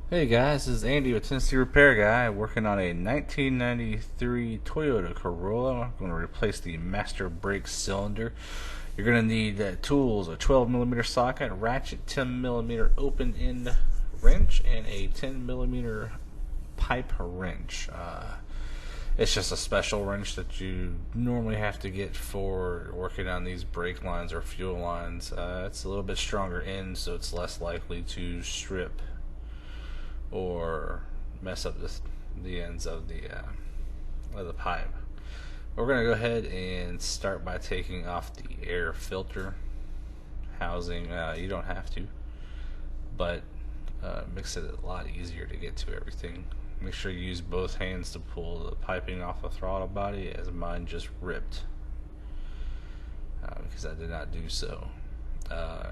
Hey guys, this is Andy with Tennessee Repair Guy working on a 1993 Toyota Corolla. I'm going to replace the master brake cylinder. You're going to need tools, a 12mm socket, ratchet, 10mm open end wrench, and a 10mm pipe wrench. It's just a special wrench that you normally have to get for working on these brake lines or fuel lines. It's a little bit stronger end, so it's less likely to strip or mess up the ends of the pipe. We're going to go ahead and start by taking off the air filter housing. You don't have to, but makes it a lot easier to get to everything. Make sure you use both hands to pull the piping off the throttle body, as mine just ripped because I did not do so.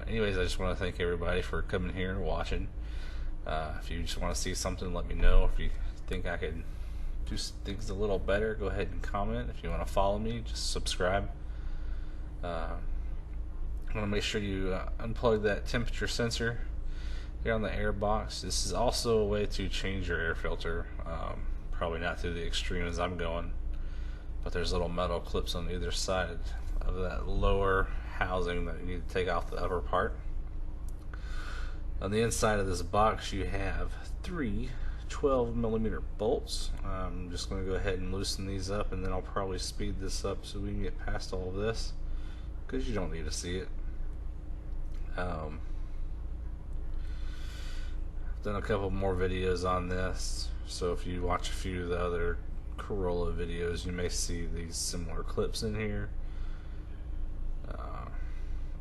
Anyways, I just want to thank everybody for coming here and watching. If you just want to see something, let me know. If you think I could do things a little better, go ahead and comment. If you want to follow me, just subscribe. I want to make sure you unplug that temperature sensor here on the air box. This is also a way to change your air filter. Probably not through the extreme as I'm going, but there's little metal clips on either side of that lower housing that you need to take off the upper part. On the inside of this box you have three 12mm bolts. I'm just going to go ahead and loosen these up, and then I'll probably speed this up so we can get past all of this, because you don't need to see it. I've done a couple more videos on this, so if you watch a few of the other Corolla videos you may see these similar clips in here.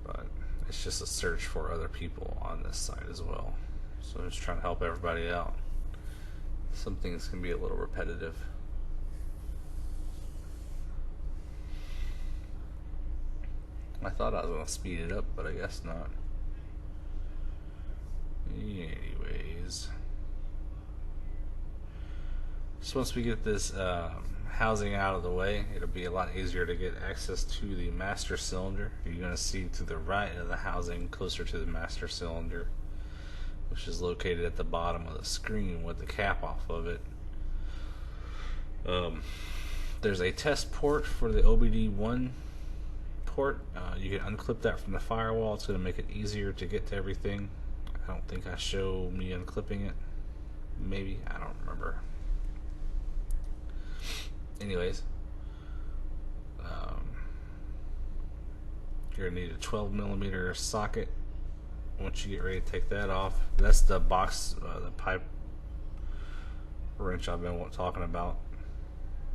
But it's just a search for other people on this site as well. So I'm just trying to help everybody out. Some things can be a little repetitive. I thought I was going to speed it up, but I guess not. Anyways, so once we get this housing out of the way, it'll be a lot easier to get access to the master cylinder. You're going to see to the right of the housing, closer to the master cylinder, which is located at the bottom of the screen with the cap off of it. There's a test port for the OBD1 port. You can unclip that from the firewall. It's going to make it easier to get to everything. I don't think I show me unclipping it. Maybe, I don't remember. Anyways, you're going to need a 12mm socket. Once you get ready to take that off, that's the box, the pipe wrench I've been talking about.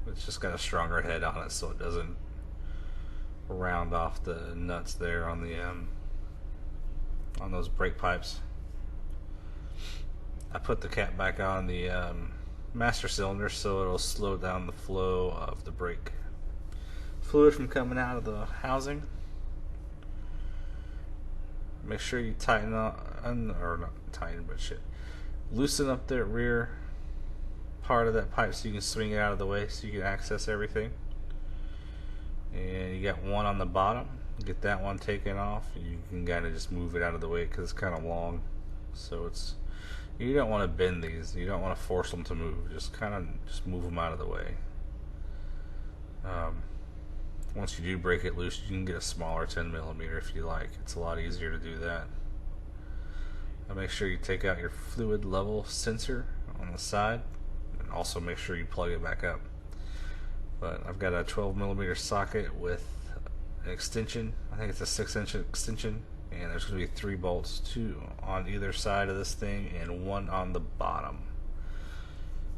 It's just got a stronger head on it, so it doesn't round off the nuts there on the on those brake pipes. I put the cap back on the master cylinder so it'll slow down the flow of the brake fluid from coming out of the housing. Make sure you tighten up, or not tighten, but loosen up the rear part of that pipe so you can swing it out of the way so you can access everything. And you got one on the bottom. Get that one taken off. You can kind of just move it out of the way because it's kind of long. So you don't want to bend these. You don't want to force them to move. Just move them out of the way. Once you do break it loose, you can get a smaller 10mm if you like. It's a lot easier to do that. Make sure you take out your fluid level sensor on the side, and also make sure you plug it back up. But I've got a 12mm socket with an extension. I think it's a 6-inch extension, and there's going to be 3 bolts, 2 on either side of this thing and 1 on the bottom.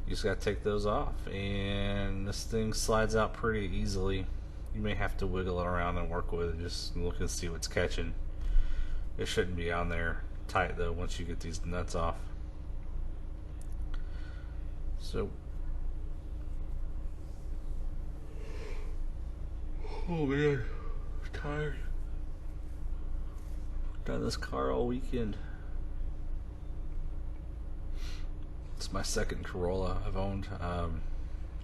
You just got to take those off, and this thing slides out pretty easily. You may have to wiggle it around and work with it, just look and see what's catching. It shouldn't be on there tight though once you get these nuts off. So, oh man, I'm tired. Done this car all weekend. It's my second Corolla I've owned.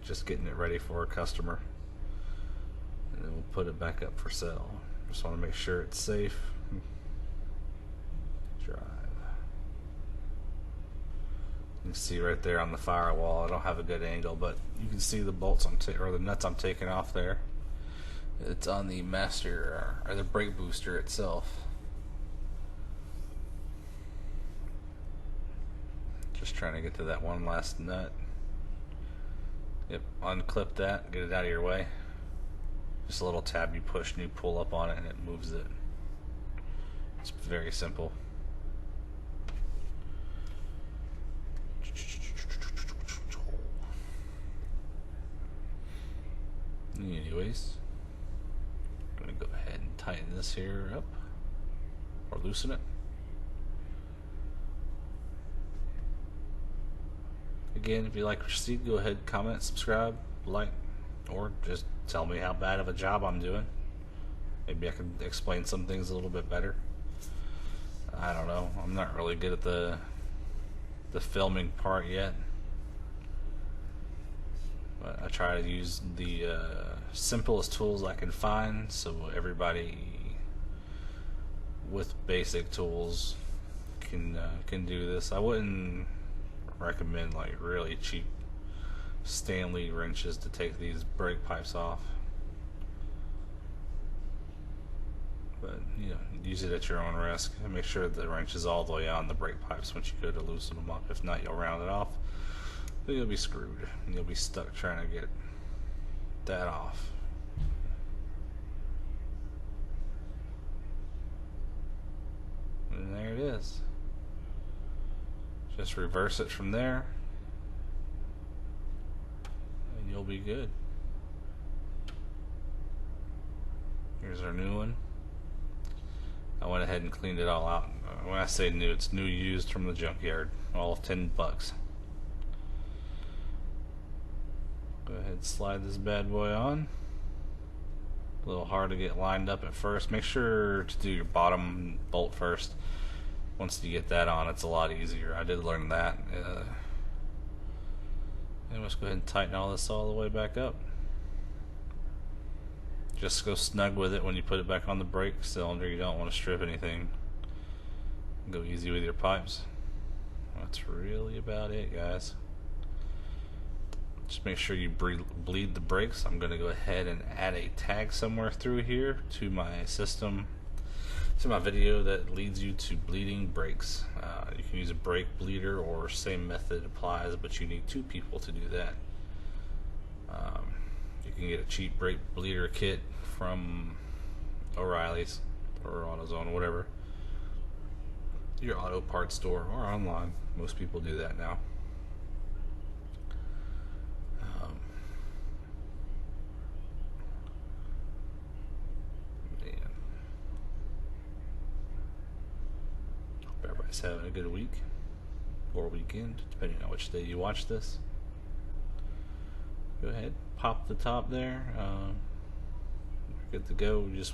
Just getting it ready for a customer, and then we'll put it back up for sale. Just want to make sure it's safe. Drive. You can see right there on the firewall. I don't have a good angle, but you can see the bolts or the nuts I'm taking off there. It's on the master or the brake booster itself. Just trying to get to that one last nut. Yep, unclip that, get it out of your way. Just a little tab you push and you pull up on it and it moves it. It's very simple. Anyways, I'm going to go ahead and tighten this here up or loosen it. Again, if you like what you see, go ahead, comment, subscribe, like, or just tell me how bad of a job I'm doing. Maybe I can explain some things a little bit better. I don't know. I'm not really good at the filming part yet. But I try to use the simplest tools I can find so everybody with basic tools can do this. I wouldn't recommend like really cheap Stanley wrenches to take these brake pipes off, but you know, use it at your own risk and make sure the wrench is all the way on the brake pipes once you go to loosen them up. If not, you'll round it off, but you'll be screwed and you'll be stuck trying to get that off. And there it is. Just reverse it from there and you'll be good. Here's our new one. I went ahead and cleaned it all out. When I say new, it's new used from the junkyard. All of $10. Go ahead and slide this bad boy on. A little hard to get lined up at first. Make sure to do your bottom bolt first. Once you get that on, it's a lot easier. I did learn that. And let's go ahead and tighten all this all the way back up. Just go snug with it when you put it back on the brake cylinder. You don't want to strip anything. Go easy with your pipes. That's really about it, guys. Just make sure you bleed the brakes. I'm going to go ahead and add a tag somewhere through here to my system, to my video that leads you to bleeding brakes. You can use a brake bleeder or same method applies, but you need 2 people to do that. You can get a cheap brake bleeder kit from O'Reilly's or AutoZone, whatever, your auto parts store, or online. Most people do that now. Everybody's having a good week or weekend, depending on which day you watch this. Go ahead, pop the top there. Good to go. Just